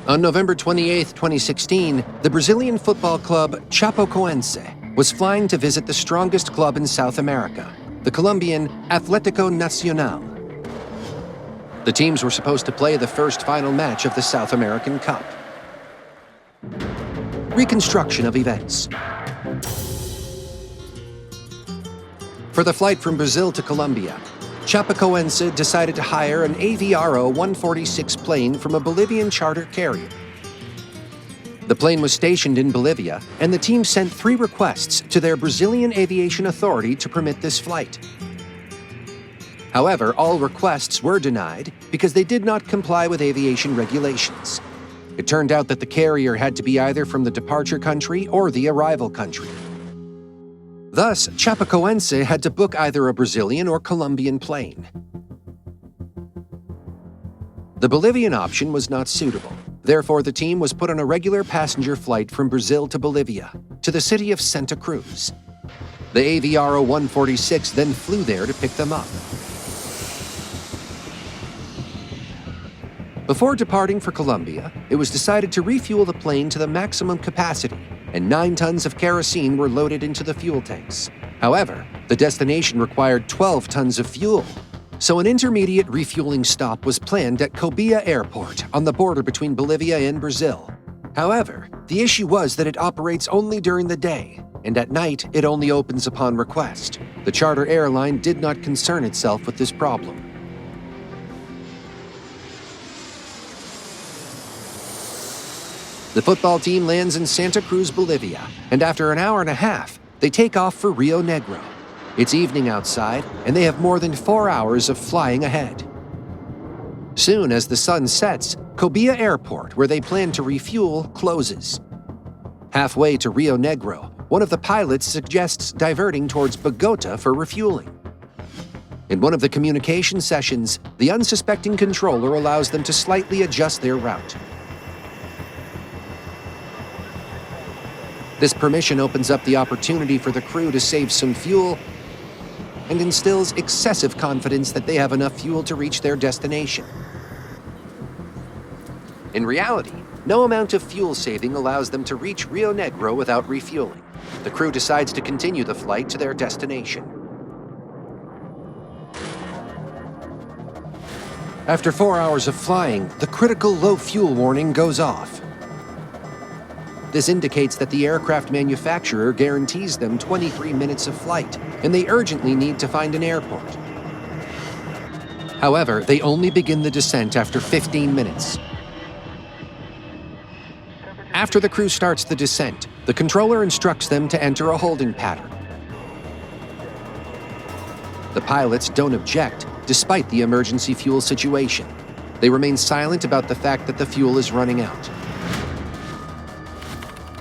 On November 28, 2016, the Brazilian football club Chapecoense was flying to visit the strongest club in South America, the Colombian Atlético Nacional. The teams were supposed to play the first final match of the South American Cup. Reconstruction of events. For the flight from Brazil to Colombia, Chapecoense decided to hire an Avro 146 plane from a Bolivian charter carrier. The plane was stationed in Bolivia, and the team sent 3 requests to their Brazilian aviation authority to permit this flight. However, all requests were denied because they did not comply with aviation regulations. It turned out that the carrier had to be either from the departure country or the arrival country. Thus, Chapecoense had to book either a Brazilian or Colombian plane. The Bolivian option was not suitable. Therefore, the team was put on a regular passenger flight from Brazil to Bolivia, to the city of Santa Cruz. The Avro 146 then flew there to pick them up. Before departing for Colombia, it was decided to refuel the plane to the maximum capacity, and 9 tons of kerosene were loaded into the fuel tanks. However, the destination required 12 tons of fuel, so an intermediate refueling stop was planned at Cobia Airport on the border between Bolivia and Brazil. However, the issue was that it operates only during the day, and at night it only opens upon request. The charter airline did not concern itself with this problem. The football team lands in Santa Cruz, Bolivia, and after an hour and a half, they take off for Rio Negro. It's evening outside, and they have more than 4 hours of flying ahead. Soon as the sun sets, Cobia Airport, where they plan to refuel, closes. Halfway to Rio Negro, one of the pilots suggests diverting towards Bogota for refueling. In one of the communication sessions, the unsuspecting controller allows them to slightly adjust their route. This permission opens up the opportunity for the crew to save some fuel and instills excessive confidence that they have enough fuel to reach their destination. In reality, no amount of fuel saving allows them to reach Rio Negro without refueling. The crew decides to continue the flight to their destination. After 4 hours of flying, the critical low fuel warning goes off. This indicates that the aircraft manufacturer guarantees them 23 minutes of flight, and they urgently need to find an airport. However, they only begin the descent after 15 minutes. After the crew starts the descent, the controller instructs them to enter a holding pattern. The pilots don't object, despite the emergency fuel situation. They remain silent about the fact that the fuel is running out.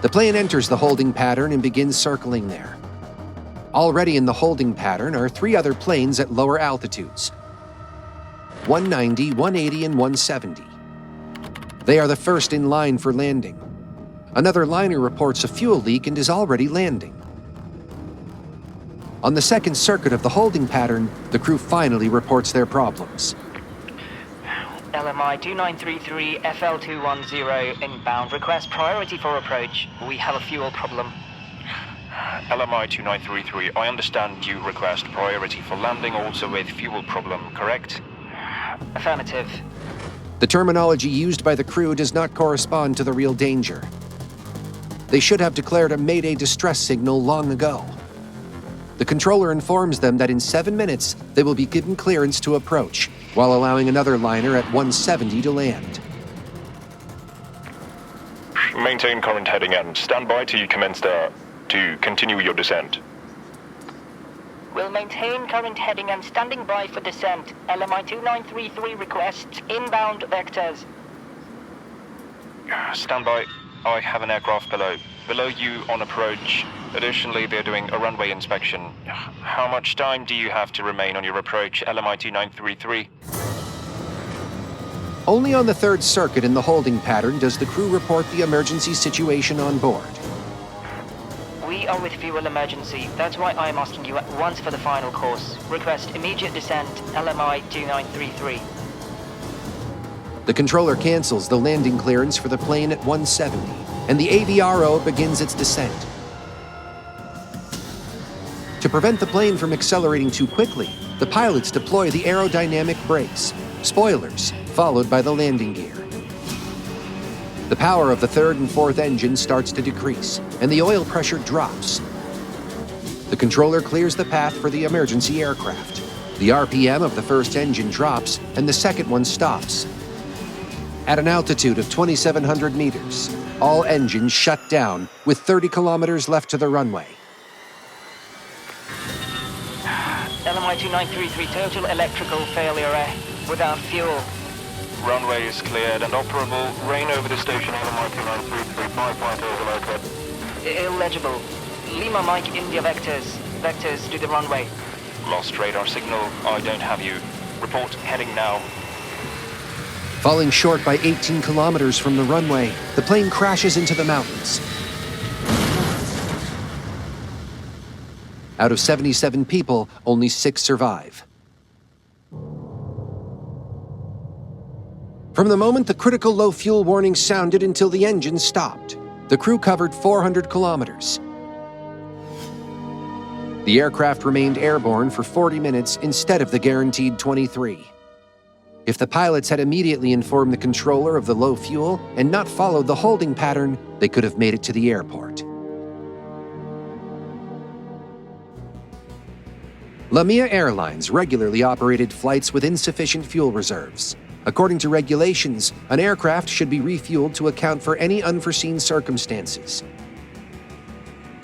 The plane enters the holding pattern and begins circling there. Already in the holding pattern are 3 other planes at lower altitudes: 190, 180, and 170. They are the first in line for landing. Another liner reports a fuel leak and is already landing. On the second circuit of the holding pattern, the crew finally reports their problems. LMI 2933 FL210 inbound. Request priority for approach. We have a fuel problem. LMI 2933, I understand you request priority for landing also with fuel problem, correct? Affirmative. The terminology used by the crew does not correspond to the real danger. They should have declared a Mayday distress signal long ago. The controller informs them that in 7 minutes, they will be given clearance to approach, while allowing another liner at 170 to land. Maintain current heading and stand by till you commence to continue your descent. We'll maintain current heading and standing by for descent. LMI 2933 requests inbound vectors. Stand by. I have an aircraft below you on approach. Additionally, they're doing a runway inspection. How much time do you have to remain on your approach, LMI 2933? Only on the third circuit in the holding pattern does the crew report the emergency situation on board. We are with fuel emergency. That's why I am asking you at once for the final course. Request immediate descent, LMI 2933. The controller cancels the landing clearance for the plane at 170, and the AVRO begins its descent. To prevent the plane from accelerating too quickly, the pilots deploy the aerodynamic brakes, spoilers, followed by the landing gear. The power of the third and fourth engine starts to decrease, and the oil pressure drops. The controller clears the path for the emergency aircraft. The RPM of the first engine drops, and the second one stops. At an altitude of 2,700 meters, all engines shut down with 30 kilometers left to the runway. LMI 2933, total electrical failure without fuel. Runway is cleared and operable. Rain over the station, LMI 2933, 5.0 located. Illegible. Lima Mike India vectors. Vectors to the runway. Lost radar signal. I don't have you. Report heading now. Falling short by 18 kilometers from the runway, the plane crashes into the mountains. Out of 77 people, only 6 survive. From the moment the critical low fuel warning sounded until the engine stopped, the crew covered 400 kilometers. The aircraft remained airborne for 40 minutes instead of the guaranteed 23. If the pilots had immediately informed the controller of the low fuel and not followed the holding pattern, they could have made it to the airport. LaMia Airlines regularly operated flights with insufficient fuel reserves. According to regulations, an aircraft should be refueled to account for any unforeseen circumstances.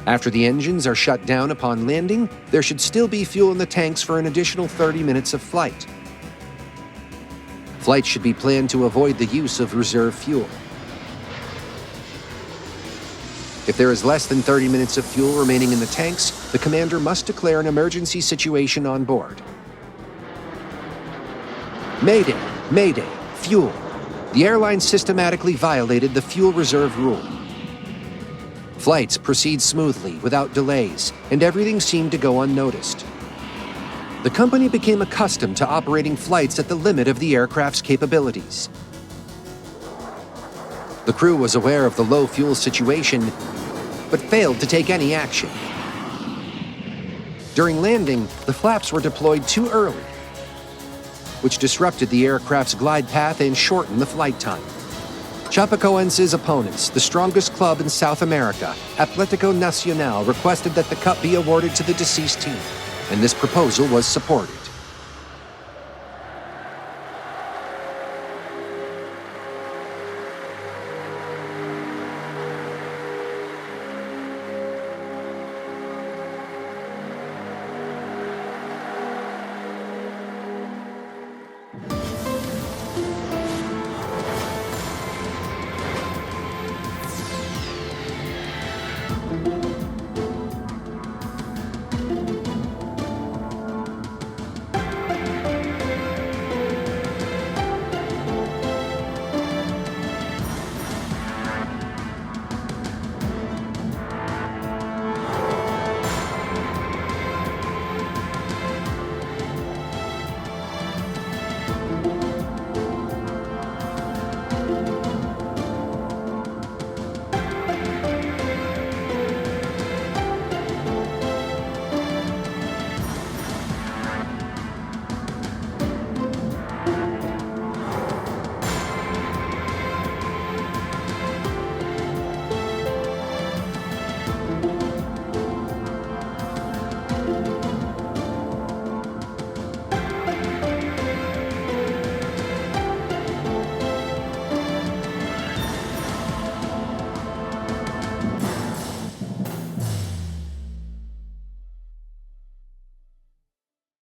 After the engines are shut down upon landing, there should still be fuel in the tanks for an additional 30 minutes of flight. Flights should be planned to avoid the use of reserve fuel. If there is less than 30 minutes of fuel remaining in the tanks, the commander must declare an emergency situation on board. Mayday, mayday, fuel. The airline systematically violated the fuel reserve rule. Flights proceed smoothly, without delays, and everything seemed to go unnoticed. The company became accustomed to operating flights at the limit of the aircraft's capabilities. The crew was aware of the low fuel situation, but failed to take any action. During landing, the flaps were deployed too early, which disrupted the aircraft's glide path and shortened the flight time. Chapecoense's opponents, the strongest club in South America, Atlético Nacional, requested that the cup be awarded to the deceased team, and this proposal was supported.